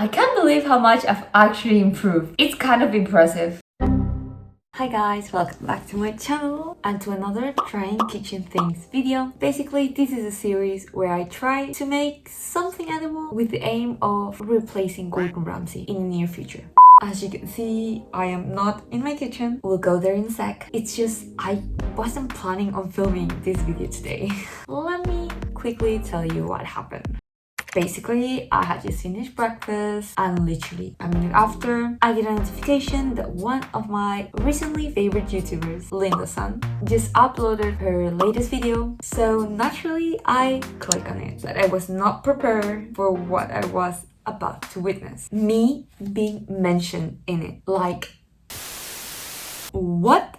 I can't believe how much I've actually improved. It's kind of impressive. Hi guys, welcome back to my channel and to another trying kitchen things video. Basically, this is a series where I try to make something edible with the aim of replacing Gordon Ramsay in the near future. As you can see, I am not in my kitchen. We'll go there in a sec. It's just I wasn't planning on filming this video today. Let me quickly tell you what happened. Basically, I had just finished breakfast and literally a minute after, I get a notification that one of my recently favorite YouTubers, Linda's son, just uploaded her latest video. So naturally, I click on it, but I was not prepared for what I was about to witness. Me being mentioned in it. Like, what?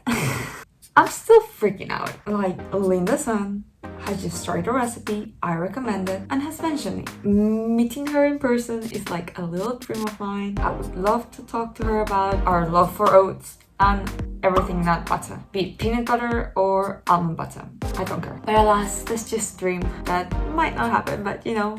I'm still freaking out. Like, Linda's son has just tried a recipe I recommended and has mentioned it. Meeting her in person is like a little dream of mine. I would love to talk to her about our love for oats and everything nut butter, be it peanut butter or almond butter. I don't care. But alas, that's just a dream that might not happen, but you know,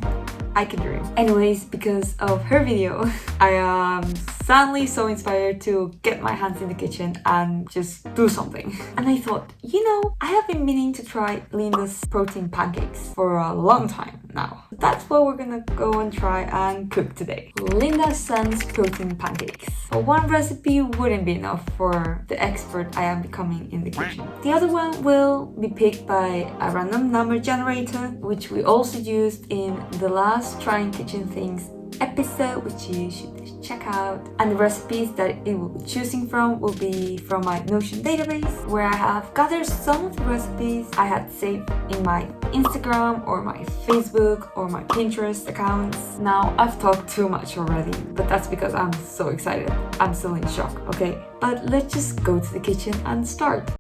I can dream. Anyways, because of her video, I am suddenly so inspired to get my hands in the kitchen and just do something. And I thought, you know, I have been meaning to try Linda's protein pancakes for a long time now. That's what we're gonna go and try and cook today. Linda's son's protein pancakes. But one recipe wouldn't be enough for the expert I am becoming in the kitchen. The other one will be picked by a random number generator, which we also used in the last Trying Kitchen Things episode, which you should check out. And the recipes that it will be choosing from will be from my Notion database, where I have gathered some of the recipes I had saved in my Instagram or my Facebook or my Pinterest accounts. Now, I've talked too much already, but that's because I'm so excited. I'm still in shock, okay? But let's just go to the kitchen and start.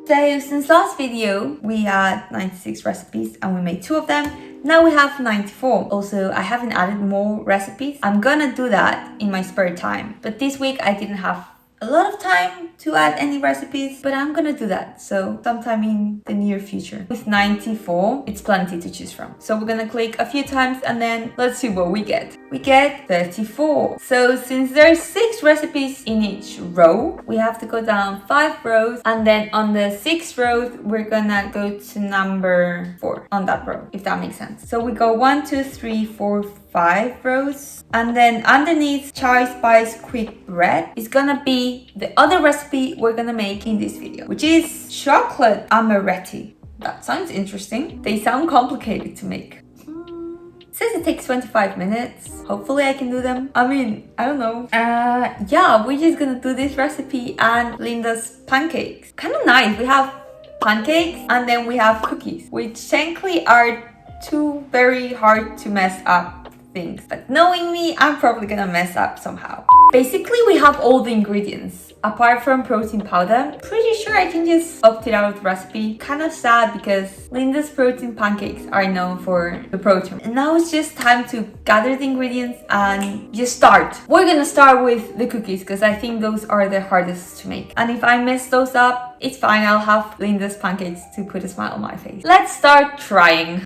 So since last video, we had 96 recipes and we made 2 of them. Now we have 94. Also, I haven't added more recipes. I'm gonna do that in my spare time. But this week I didn't have a lot of time to add any recipes, but I'm gonna do that. So sometime in the near future. With 94, it's plenty to choose from. So we're gonna click a few times and then let's see what we get. We get 34. So since there's 6 recipes in each row, we have to go down 5 rows, and then on the 6th row, we're gonna go to number 4 on that row, if that makes sense. So we go 1, 2, 3, 4, 5 rows, and then underneath chai spice quick bread is gonna be the other recipe we're gonna make in this video, which is chocolate amaretti. That sounds interesting. They sound complicated to make. Says it takes 25 minutes. Hopefully I can do them. I mean, I don't know. Yeah, we're just gonna do this recipe and Linda's pancakes. Kind of nice. We have pancakes and then we have cookies, which technically are 2 very hard to mess up things. But knowing me, I'm probably gonna mess up somehow. Basically, we have all the ingredients. Apart from protein powder, pretty sure I can just opt it out of the recipe. Kind of sad because Linda's protein pancakes are known for the protein. And now it's just time to gather the ingredients and just start. We're gonna start with the cookies because I think those are the hardest to make. And if I mess those up, it's fine. I'll have Linda's pancakes to put a smile on my face. Let's start trying.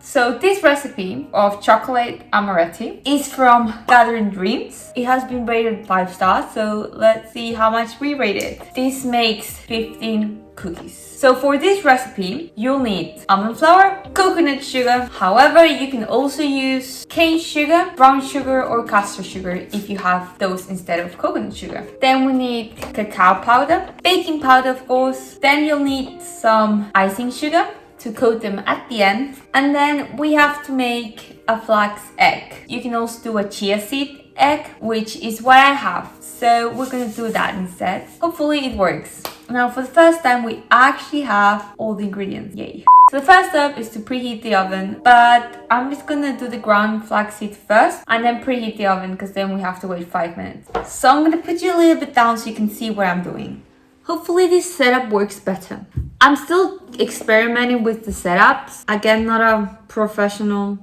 So this recipe of chocolate amaretti is from Gathering Dreams. It has been rated 5 stars, so let's see how much we rate it. This makes 15 cookies. So for this recipe, you'll need almond flour, coconut sugar. However, you can also use cane sugar, brown sugar, or castor sugar if you have those instead of coconut sugar. Then we need cacao powder, baking powder of course. Then you'll need some icing sugar to coat them at the end. And then we have to make a flax egg. You can also do a chia seed egg, which is what I have. So we're gonna do that instead. Hopefully it works. Now for the first time, we actually have all the ingredients. Yay. So the first step is to preheat the oven, but I'm just gonna do the ground flaxseed first and then preheat the oven because then we have to wait 5 minutes. So I'm gonna put you a little bit down so you can see what I'm doing. Hopefully this setup works better. I'm still experimenting with the setups. Again, not a professional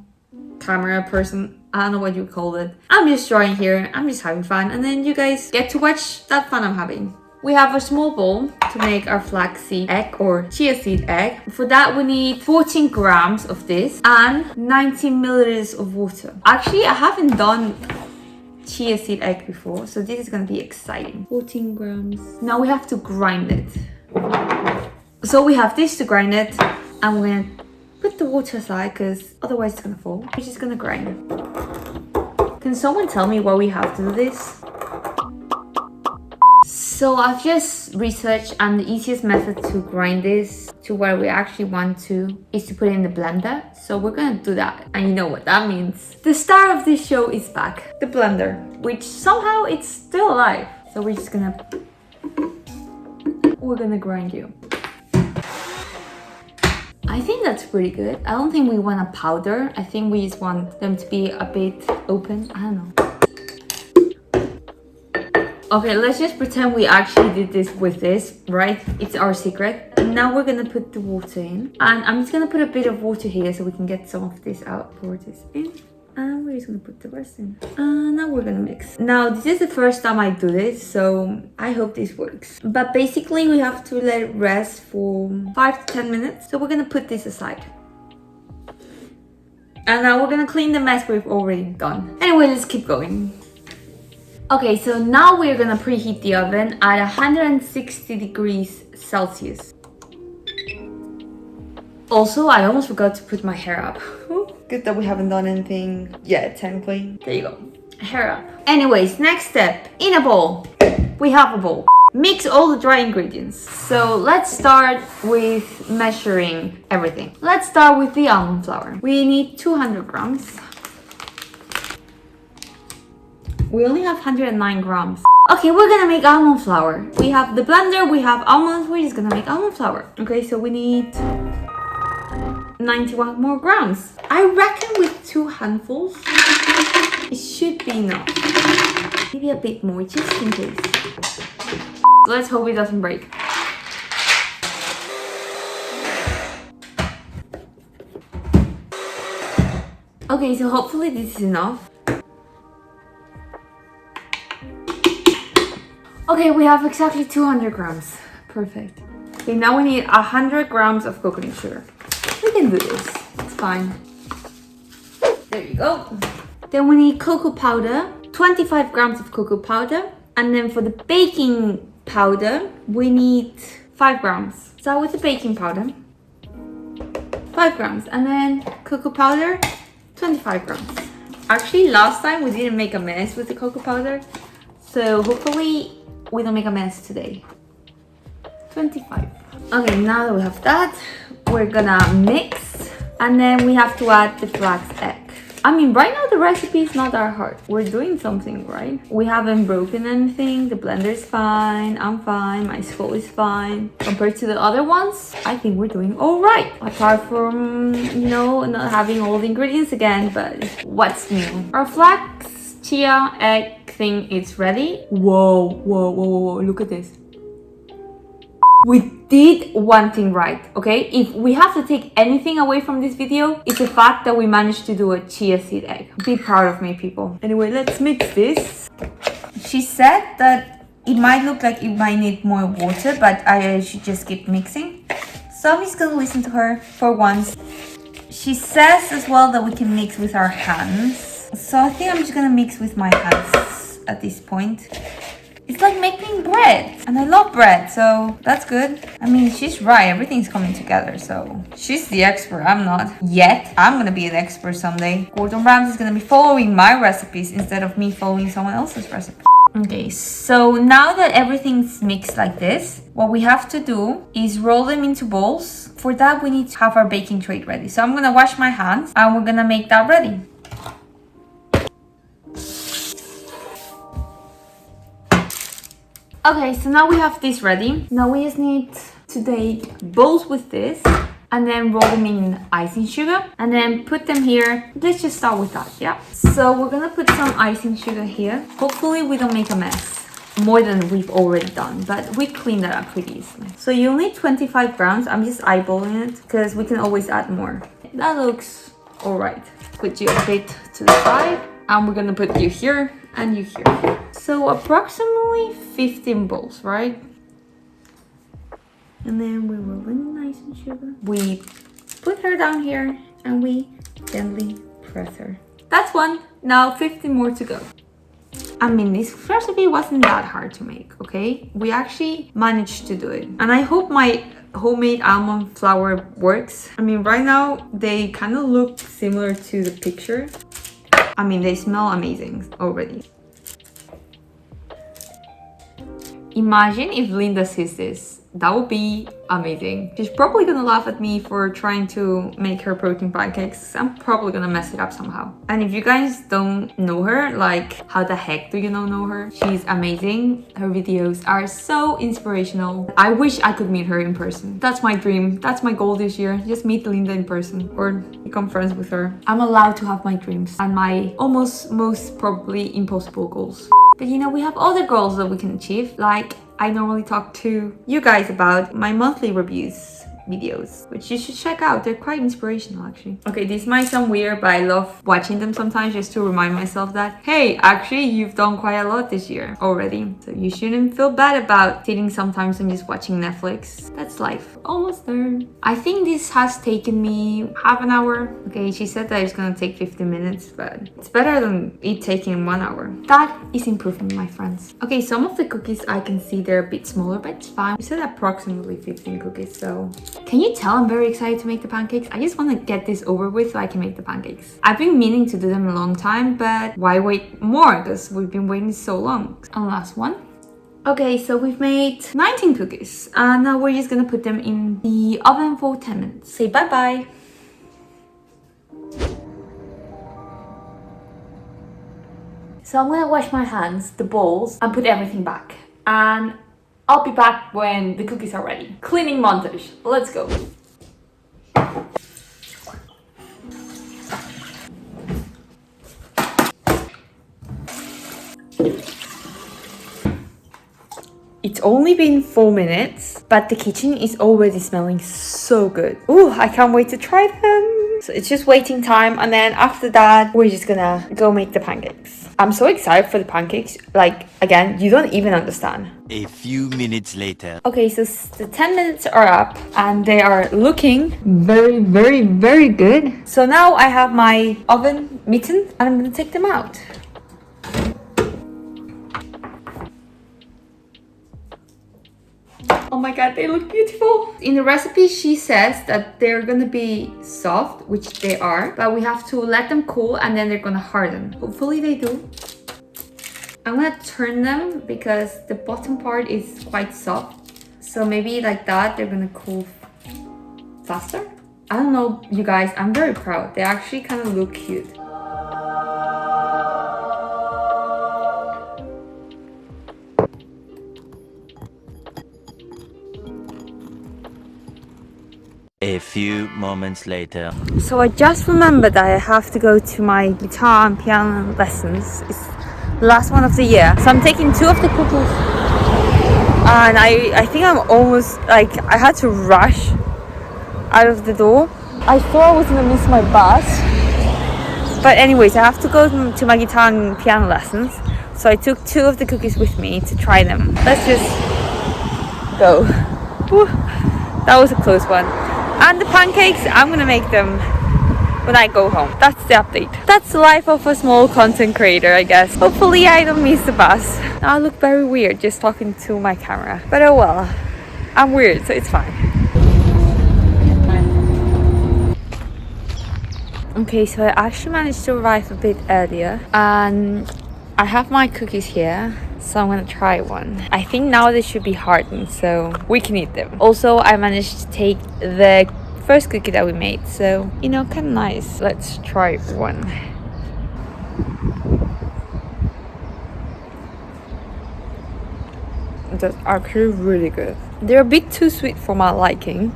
camera person. I don't know what you call it. I'm just drawing here. I'm just having fun. And then you guys get to watch that fun I'm having. We have a small bowl to make our flaxseed egg or chia seed egg. For that we need 14 grams of this and 90 milliliters of water. Actually, I haven't done chia seed egg before, so this is gonna be exciting. 14 grams. Now we have to grind it. So we have this to grind it, and we're gonna put the water aside because otherwise it's gonna fall. We're just gonna grind it. Can someone tell me why we have to do this? So I've just researched, and the easiest method to grind this to where we actually want to is to put it in the blender. So we're gonna do that, and you know what that means. The star of this show is back, the blender, which somehow it's still alive. So we're gonna grind you. I think that's pretty good. I don't think we want a powder. I think we just want them to be a bit open. I don't know. Okay, let's just pretend we actually did this with this, right? It's our secret. Now we're gonna put the water in. And I'm just gonna put a bit of water here so we can get some of this out. Pour this in. And we're just gonna put the rest in. And now we're gonna mix. Now, this is the first time I do this, so I hope this works. But basically, we have to let it rest for 5 to 10 minutes. So we're gonna put this aside. And now we're gonna clean the mess we've already done. Anyway, let's keep going. Okay, so now we're gonna preheat the oven at 160 degrees Celsius. Also, I almost forgot to put my hair up. Good that we haven't done anything yet, technically. There you go. Hair up. Anyways, next step. In a bowl. We have a bowl. Mix all the dry ingredients. So let's start with measuring everything. Let's start with the almond flour. We need 200 grams. We only have 109 grams. Okay, we're gonna make almond flour. We have the blender, we have almonds, we're just gonna make almond flour. Okay, so we need 91 more grams. I reckon with 2 handfuls, it should be enough. Maybe a bit more, just in case. Let's hope it doesn't break. Okay, so hopefully this is enough. Okay, we have exactly 200 grams. Perfect. Okay, now we need 100 grams of coconut sugar. We can do this. It's fine. There you go. Then we need cocoa powder. 25 grams of cocoa powder. And then for the baking powder, we need 5 grams. Start with the baking powder. 5 grams. And then cocoa powder, 25 grams. Actually, last time we didn't make a mess with the cocoa powder. So hopefully we don't make a mess today. 25. Okay, now that we have that, we're gonna mix. And then we have to add the flax egg. I mean, right now the recipe is not that hard. We're doing something, right? We haven't broken anything. The blender is fine. I'm fine. My skull is fine. Compared to the other ones, I think we're doing all right. Apart from, you know, not having all the ingredients again, but what's new? Our flax chia egg thing is ready. Whoa, whoa, whoa, whoa, look at this. We did one thing right, okay? If we have to take anything away from this video, it's the fact that we managed to do a chia seed egg. Be proud of me, people. Anyway, let's mix this. She said that it might look like it might need more water, but I should just keep mixing. So I'm just gonna listen to her for once. She says as well that we can mix with our hands. So I think I'm just gonna mix with my hands at this point. It's like making bread, and I love bread, so that's good. I mean, she's right, everything's coming together, so she's the expert, I'm not. Yet, I'm gonna be an expert someday. Gordon Ramsay's gonna be following my recipes instead of me following someone else's recipe. Okay, so now that everything's mixed like this, what we have to do is roll them into bowls. For that, we need to have our baking tray ready. So I'm gonna wash my hands, and we're gonna make that ready. Okay, so now we have this ready. Now we just need to take bowls with this and then roll them in icing sugar and then put them here. Let's just start with that, yeah? So we're gonna put some icing sugar here. Hopefully we don't make a mess more than we've already done, but we clean that up pretty easily. So you'll need 25 grams. I'm just eyeballing it because we can always add more. That looks all right. Put you a bit to the side and we're gonna put you here and you here. So approximately 15 balls, right? And then we roll in the icing sugar. We put her down here and we gently press her. That's one. Now 15 more to go. I mean, this recipe wasn't that hard to make, okay? We actually managed to do it. And I hope my homemade almond flour works. I mean, right now they kind of look similar to the picture. I mean, they smell amazing already. Imagine if Linda sees this. That would be amazing. She's probably gonna laugh at me for trying to make her protein pancakes. I'm probably gonna mess it up somehow. And if you guys don't know her, like, how the heck do you know her? She's amazing. Her videos are so inspirational. I wish I could meet her in person. That's my dream. That's my goal this year. Just meet Linda in person or become friends with her. I'm allowed to have my dreams and my almost most probably impossible goals. But you know, we have other goals that we can achieve. Like, I normally talk to you guys about my monthly reviews videos, which you should check out. They're quite inspirational, actually. Okay, this might sound weird, but I love watching them sometimes just to remind myself that, hey, actually, you've done quite a lot this year already. So you shouldn't feel bad about sitting sometimes and just watching Netflix. That's life. Almost there. I think this has taken me half an hour. Okay, she said that it's gonna take 15 minutes, but it's better than it taking 1 hour. That is improvement, my friends. Okay, some of the cookies I can see they're a bit smaller, but it's fine. We said approximately 15 cookies, so... Can you tell I'm very excited to make the pancakes? I just want to get this over with so I can make the pancakes. I've been meaning to do them a long time, but why wait more? Because we've been waiting so long. And last one. Okay, so we've made 19 cookies. And now we're just gonna put them in the oven for 10 minutes. Say bye-bye. So I'm gonna wash my hands, the bowls, and put everything back. And I'll be back when the cookies are ready. Cleaning montage. Let's go. It's only been 4 minutes, but the kitchen is already smelling so good. Ooh, I can't wait to try them. So it's just waiting time, and then after that, we're just gonna go make the pancakes. I'm so excited for the pancakes. Like, again, you don't even understand. A few minutes later. Okay, so the 10 minutes are up and they are looking very, very, very good. So now I have my oven mitten and I'm gonna take them out. Oh my god, they look beautiful. In the recipe, she says that they're gonna be soft, which they are, but we have to let them cool and then they're gonna harden. Hopefully they do. I'm gonna turn them because the bottom part is quite soft. So maybe like that, they're gonna cool faster. I don't know, you guys, I'm very proud. They actually kind of look cute. A few moments later. So I just remembered that I have to go to my guitar and piano lessons. It's the last one of the year. So I'm taking 2 of the cookies. And I think I'm almost, like, I had to rush out of the door. I thought I was gonna miss my bus. But anyways, I have to go to my guitar and piano lessons. So I took 2 of the cookies with me to try them. Let's just go. Whew. That was a close one. And the pancakes, I'm gonna make them when I go home. That's the update. That's the life of a small content creator, I guess. Hopefully I don't miss the bus. I look very weird just talking to my camera. But oh well, I'm weird, so it's fine. Okay, so I actually managed to arrive a bit earlier. And I have my cookies here. So I'm gonna try one. I think now they should be hardened, so we can eat them. Also, I managed to take the first cookie that we made, so, you know, kind of nice. Let's try one. That's actually really good. They're a bit too sweet for my liking,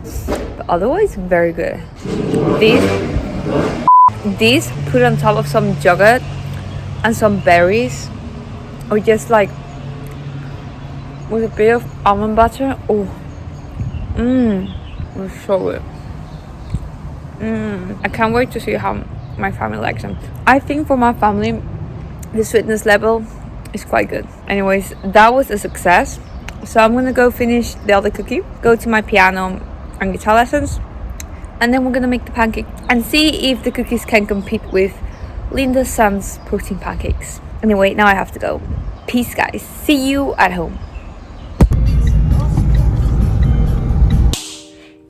but otherwise very good. These put on top of some yogurt and some berries, or just like with a bit of almond butter. Oh, it's so good. I can't wait to see how my family likes them. I think for my family, the sweetness level It's quite good. Anyways, that was a success. So I'm gonna go finish the other cookie, go to my piano and guitar lessons, and then we're gonna make the pancake and see if the cookies can compete with Linda's son's protein pancakes. Anyway, now I have to go. Peace, guys. See you at home.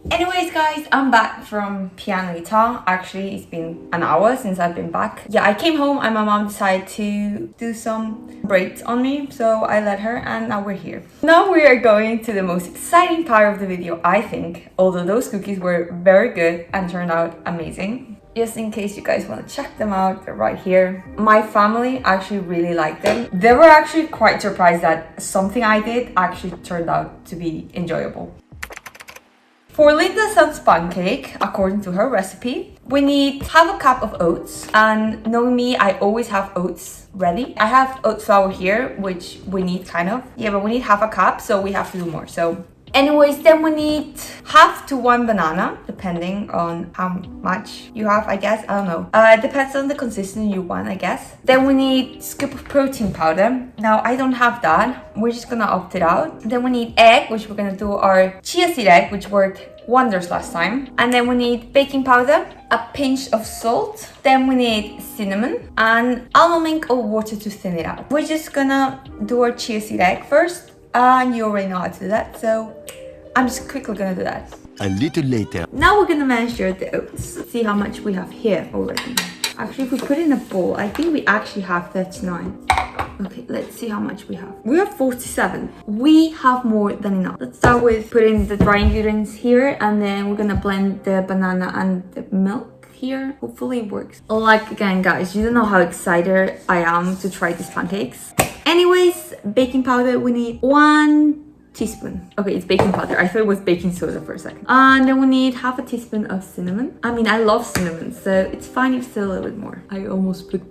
Anyways, guys, I'm back from piano guitar. Actually, it's been an hour since I've been back. Yeah, I came home and my mom decided to do some braids on me, so I let her and now we're here. Now we are going to the most exciting part of the video, I think, although those cookies were very good and turned out amazing. Just in case you guys want to check them out, they're right here. My family actually really liked them. They were actually quite surprised that something I did actually turned out to be enjoyable. For Linda's son's pancake, according to her recipe, we need half a cup of oats. And knowing me, I always have oats ready. I have oat flour here, which we need kind of. Yeah, but we need half a cup, so we have to do more. So anyways, then we need half to 1 banana, depending on how much you have, I guess. I don't know. It depends on the consistency you want, I guess. Then we need a scoop of protein powder. Now, I don't have that. We're just gonna opt it out. Then we need egg, which we're gonna do our chia seed egg, which worked wonders last time. And then we need baking powder, a pinch of salt. Then we need cinnamon and almond milk or water to thin it out. We're just gonna do our chia seed egg first. And you already know how to do that, so I'm just quickly gonna do that. A little later. Now we're gonna measure the oats. See how much we have here already. Actually, if we put it in a bowl, I think we actually have 39. Okay, let's see how much we have. We have 47. We have more than enough. Let's start with putting the dry ingredients here, and then we're gonna blend the banana and the milk here. Hopefully it works. Like, again, guys, you don't know how excited I am to try these pancakes. Anyways, baking powder, we need 1 teaspoon. Okay, it's baking powder. I thought it was baking soda for a second. And then we need half a teaspoon of cinnamon. I mean, I love cinnamon, so it's fine if it's a little bit more. I almost put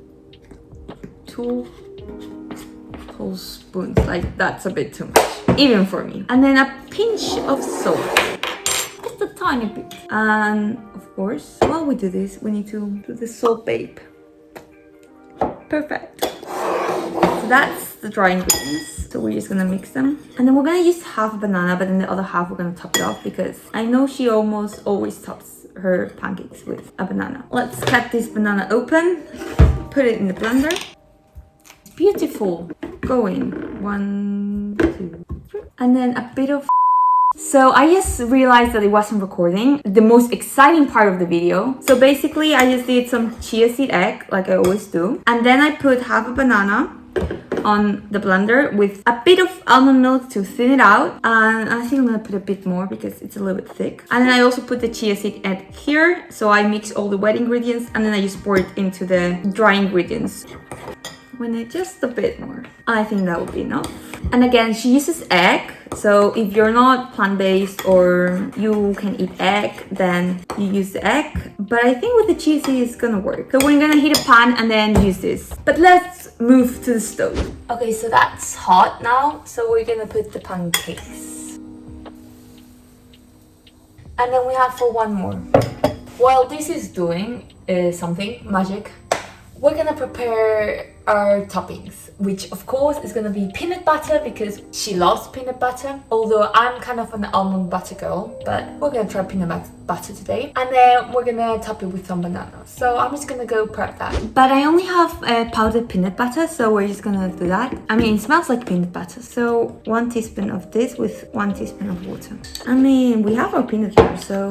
2 whole spoons. Like, that's a bit too much, even for me. And then a pinch of salt. Just a tiny bit. And of course, while we do this, we need to do the salt babe. Perfect. So that's the dry ingredients. So we're just gonna mix them. And then we're gonna use half a banana, but then the other half we're gonna top it off because I know she almost always tops her pancakes with a banana. Let's cut this banana open, put it in the blender. It's beautiful. Going 1, 2, 3. And then a bit of. So I just realized that it wasn't recording the most exciting part of the video. So basically I just did some chia seed egg like I always do. And then I put half a banana on the blender with a bit of almond milk to thin it out. And I think I'm gonna put a bit more because it's a little bit thick. And then I also put the chia seed egg here. So I mix all the wet ingredients and then I just pour it into the dry ingredients. When it just a bit more. I think that would be enough. And again, she uses egg. So if you're not plant-based or you can eat egg, then you use the egg. But I think with the cheese it's gonna work. So we're gonna heat a pan and then use this. But let's move to the stove. Okay, so that's hot now. So we're gonna put the pancakes. And then we have for 1 more. While this is doing something magic, we're gonna prepare our toppings, which of course is gonna be peanut butter because she loves peanut butter. Although I'm kind of an almond butter girl, but we're gonna try peanut butter today. And then we're gonna top it with some banana. So I'm just gonna go prep that. But I only have powdered peanut butter, so we're just gonna do that. I mean, it smells like peanut butter. So 1 teaspoon of this with 1 teaspoon of water. I mean, we have our peanut butter, so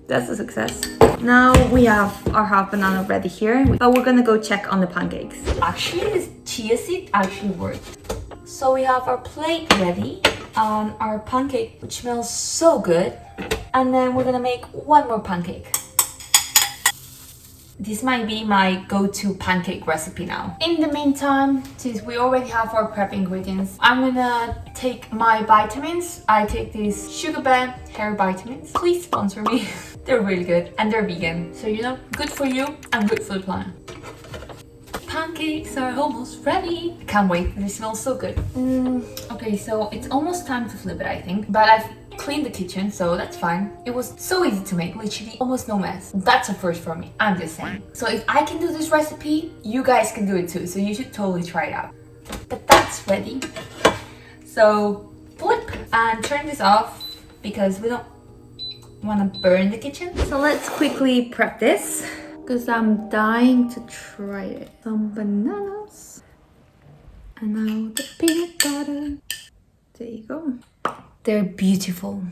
that's a success. Now we have our half banana ready here, but we're gonna go check on the pancakes. Actually, this chia seed actually worked. So we have our plate ready on our pancake, which smells so good. And then we're gonna make 1 more pancake. This might be my go-to pancake recipe now. In the meantime, since we already have our prep ingredients, I'm gonna take my vitamins. I take these Sugar Bear hair vitamins. Please sponsor me. They're really good and they're vegan. So, you know, good for you and good for the planet. Pancakes are almost ready. I can't wait, they smell so good. Okay, so it's almost time to flip it, I think. But I've cleaned the kitchen, so that's fine. It was so easy to make, literally almost no mess. That's a first for me, I'm just saying. So if I can do this recipe, you guys can do it too. So you should totally try it out. But that's ready. So flip and turn this off because we don't want to burn the kitchen. So let's quickly prep this because I'm dying to try it. Some bananas and now the peanut butter. There you go. They're beautiful.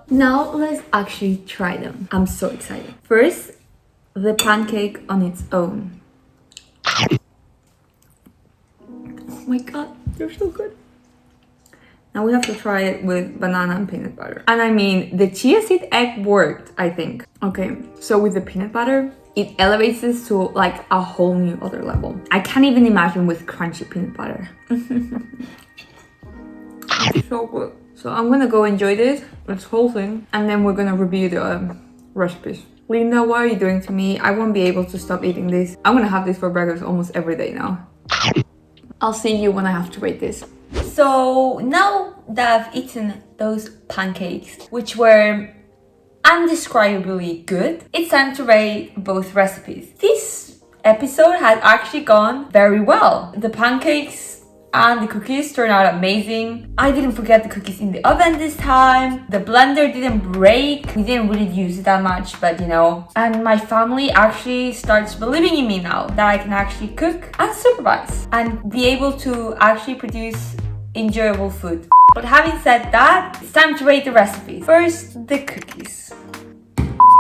Now let's actually try them. I'm so excited. First, the pancake on its own. Oh my god, they're so good. Now we have to try it with banana and peanut butter. And I mean, the chia seed egg worked, I think. Okay, so with the peanut butter, it elevates this to like a whole new other level. I can't even imagine with crunchy peanut butter. So good. So I'm gonna go enjoy this whole thing, and then we're gonna review the recipes. Linda, what are you doing to me? I won't be able to stop eating this. I'm gonna have this for breakfast almost every day now. I'll see you when I have to rate this. So now that I've eaten those pancakes, which were undescribably good, it's time to rate both recipes. This episode had actually gone very well. The pancakes and the cookies turned out amazing. I didn't forget the cookies in the oven this time. The blender didn't break. We didn't really use it that much, but you know. And my family actually starts believing in me now that I can actually cook and supervise and be able to actually produce enjoyable food. But having said that, it's time to rate the recipes. First, the cookies.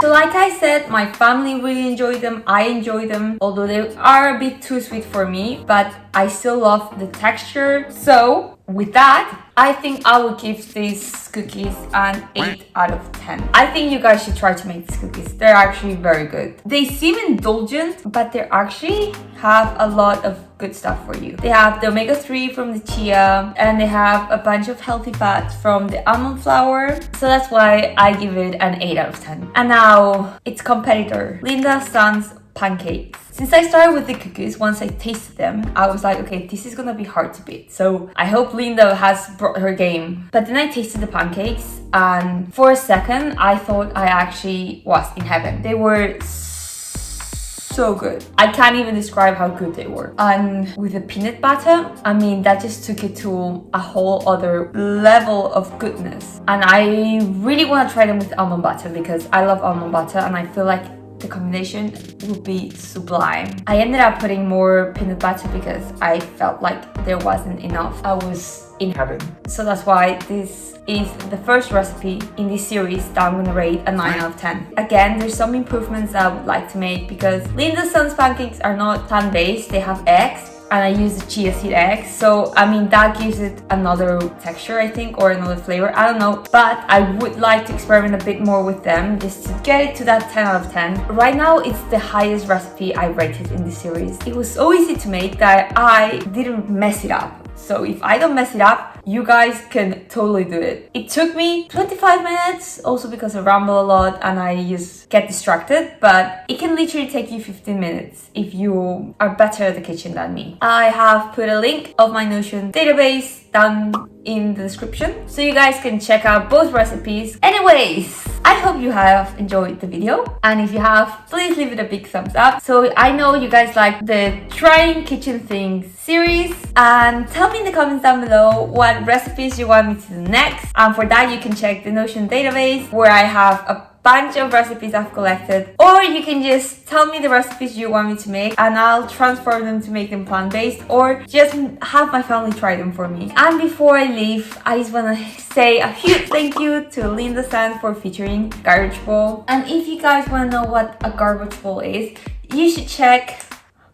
So like I said, my family really enjoyed them, I enjoy them, although they are a bit too sweet for me, but I still love the texture. So with that, I think I will give these cookies an 8 out of 10. I think you guys should try to make these cookies. They're actually very good. They seem indulgent, but they actually have a lot of good stuff for you. They have the omega-3 from the chia, and they have a bunch of healthy fats from the almond flour. So that's why I give it an 8 out of 10. And now its competitor, Linda Sun's pancakes. Since I started with the cookies, once I tasted them, I was like, okay, this is gonna be hard to beat. So I hope Linda has brought her game. But then I tasted the pancakes, and for a second, I thought I actually was in heaven. They were so good. I can't even describe how good they were. And with the peanut butter, I mean, that just took it to a whole other level of goodness. And I really want to try them with almond butter because I love almond butter, and I feel like the combination would be sublime. I ended up putting more peanut butter because I felt like there wasn't enough. I was in heaven. So that's why this is the first recipe in this series that I'm gonna rate a 9 out of 10. Again, there's some improvements that I would like to make because Linda Sun's pancakes are not plant-based, they have eggs. And I use the chia seed eggs, so I mean that gives it another texture, I think, or another flavor, I don't know, but I would like to experiment a bit more with them just to get it to that 10 out of 10. Right now it's the highest recipe I rated in this series. It was so easy to make that I didn't mess it up. So if I don't mess it up, you guys can totally do it. It took me 25 minutes, also because I ramble a lot and I just get distracted, but it can literally take you 15 minutes if you are better at the kitchen than me. I have put a link of my Notion database down in the description so you guys can check out both recipes. Anyways, I hope you have enjoyed the video, and if you have, please leave it a big thumbs up so I know you guys like the trying kitchen things series, and tell me in the comments down below what recipes you want me to do next. And for that you can check the Notion database where I have a bunch of recipes I've collected, or you can just tell me the recipes you want me to make and I'll transform them to make them plant-based, or just have my family try them for me. And before I leave, I just want to say a huge thank you to Linda San for featuring garbage bowl. And if you guys want to know what a garbage bowl is, you should check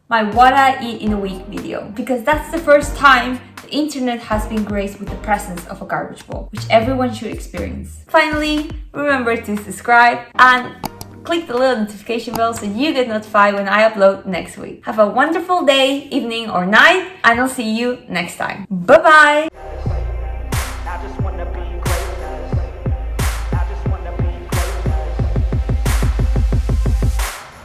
my what I eat in a week video, because that's the first time the internet has been graced with the presence of a garbage bowl, which everyone should experience. Finally, remember to subscribe and click the little notification bell so you get notified when I upload next week. Have a wonderful day, evening or night, and I'll see you next time. Bye bye!